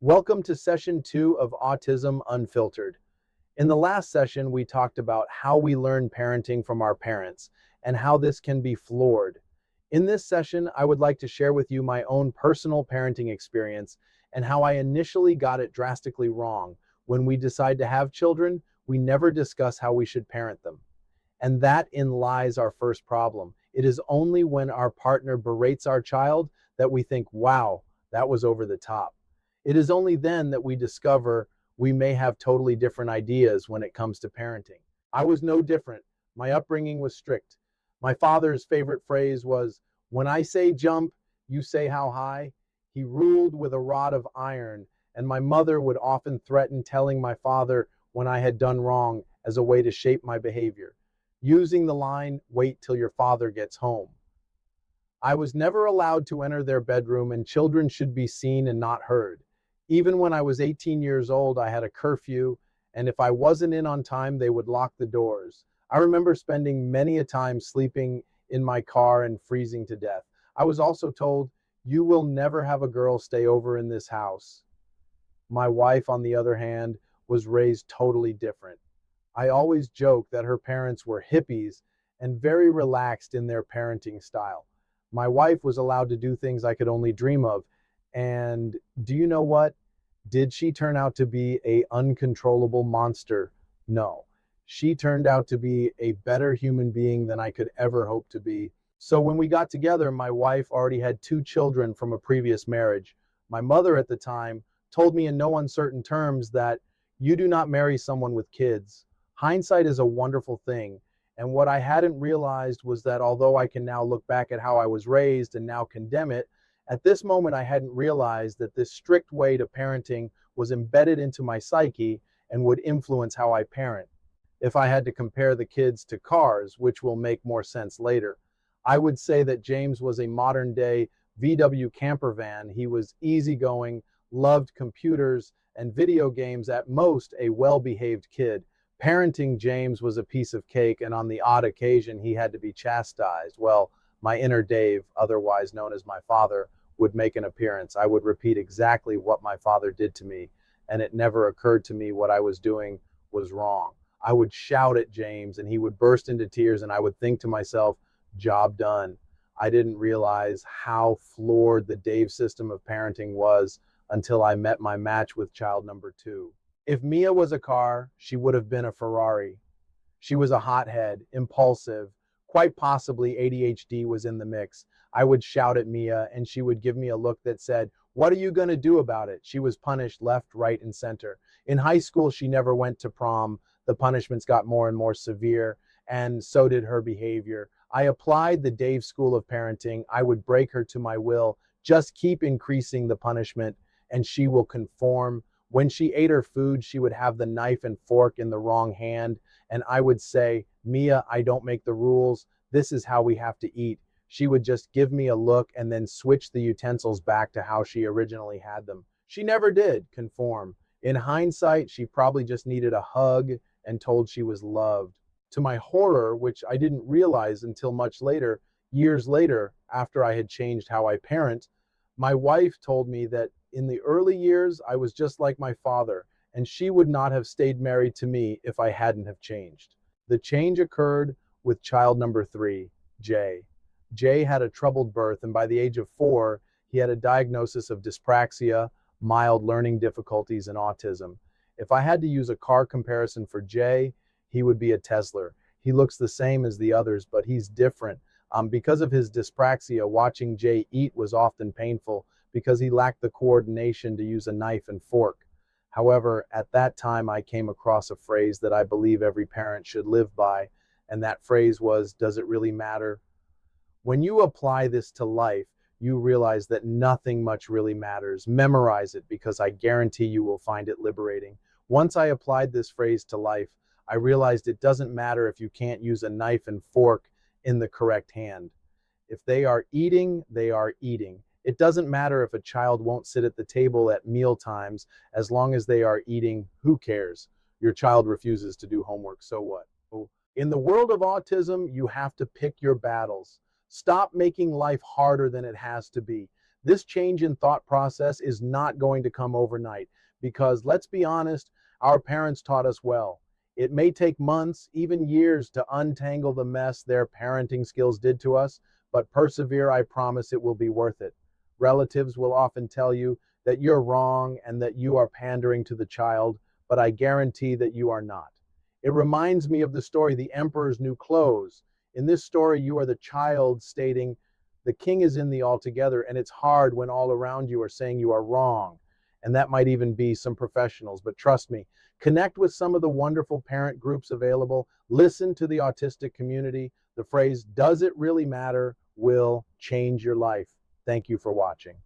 Welcome to session 2 of Autism Unfiltered. In the last session, we talked about how we learn parenting from our parents and how this can be flawed. In this session, I would like to share with you my own personal parenting experience and how I initially got it drastically wrong. When we decide to have children, we never discuss how we should parent them. And that in lies our first problem. It is only when our partner berates our child that we think, wow, that was over the top. It is only then that we discover we may have totally different ideas when it comes to parenting. I was no different. My upbringing was strict. My father's favorite phrase was, when I say jump, you say how high. He ruled with a rod of iron, and my mother would often threaten telling my father when I had done wrong as a way to shape my behavior, using the line, wait till your father gets home. I was never allowed to enter their bedroom, and children should be seen and not heard. Even when I was 18 years old, I had a curfew, and if I wasn't in on time, they would lock the doors. I remember spending many a time sleeping in my car and freezing to death. I was also told, you will never have a girl stay over in this house. My wife, on the other hand, was raised totally different. I always joke that her parents were hippies and very relaxed in their parenting style. My wife was allowed to do things I could only dream of. And do you know what? Did she turn out to be a uncontrollable monster? No. She turned out to be a better human being than I could ever hope to be. So when we got together, my wife already had 2 children from a previous marriage. My mother at the time told me in no uncertain terms that you do not marry someone with kids. Hindsight is a wonderful thing. And what I hadn't realized was that although I can now look back at how I was raised and now condemn it, at this moment I hadn't realized that this strict way to parenting was embedded into my psyche and would influence how I parent. If I had to compare the kids to cars, which will make more sense later, I would say that James was a modern day VW camper van. He was easygoing, loved computers and video games, at most a well-behaved kid. Parenting James was a piece of cake, and on the odd occasion he had to be chastised. Well, my inner Dave, otherwise known as my father, would make an appearance. I would repeat exactly what my father did to me, and it never occurred to me what I was doing was wrong. I would shout at James, and he would burst into tears, and I would think to myself, job done. I didn't realize how flawed the Dave system of parenting was until I met my match with child number 2. If Mia was a car, she would have been a Ferrari. She was a hothead, impulsive, quite possibly ADHD was in the mix. I would shout at Mia, and she would give me a look that said, what are you going to do about it? She was punished left, right, and center. In high school, she never went to prom. The punishments got more and more severe, and so did her behavior. I applied the Dave school of parenting. I would break her to my will. Just keep increasing the punishment, and she will conform. When she ate her food, she would have the knife and fork in the wrong hand, and I would say, Mia, I don't make the rules. This is how we have to eat. She would just give me a look and then switch the utensils back to how she originally had them. She never did conform. In hindsight, she probably just needed a hug and told she was loved. To my horror, which I didn't realize until much later, years later, after I had changed how I parent, my wife told me that in the early years, I was just like my father, and she would not have stayed married to me if I hadn't have changed. The change occurred with child number 3, Jay. Jay had a troubled birth, and by the age of 4, he had a diagnosis of dyspraxia, mild learning difficulties, and autism. If I had to use a car comparison for Jay, he would be a Tesla. He looks the same as the others, but he's different. Because of his dyspraxia, watching Jay eat was often painful because he lacked the coordination to use a knife and fork. However, at that time, I came across a phrase that I believe every parent should live by, and that phrase was, does it really matter? When you apply this to life, you realize that nothing much really matters. Memorize it, because I guarantee you will find it liberating. Once I applied this phrase to life, I realized it doesn't matter if you can't use a knife and fork in the correct hand. If they are eating, they are eating. It doesn't matter if a child won't sit at the table at meal times. As long as they are eating, who cares? Your child refuses to do homework, so what? In the world of autism, you have to pick your battles. Stop making life harder than it has to be. This change in thought process is not going to come overnight because, let's be honest, our parents taught us well. It may take months, even years, to untangle the mess their parenting skills did to us, but persevere, I promise it will be worth it. Relatives will often tell you that you're wrong and that you are pandering to the child, but I guarantee that you are not. It reminds me of the story, The Emperor's New Clothes. In this story, you are the child stating, the king is in thee altogether, and it's hard when all around you are saying you are wrong. And that might even be some professionals, but trust me, connect with some of the wonderful parent groups available. Listen to the autistic community. The phrase, does it really matter, will change your life. Thank you for watching.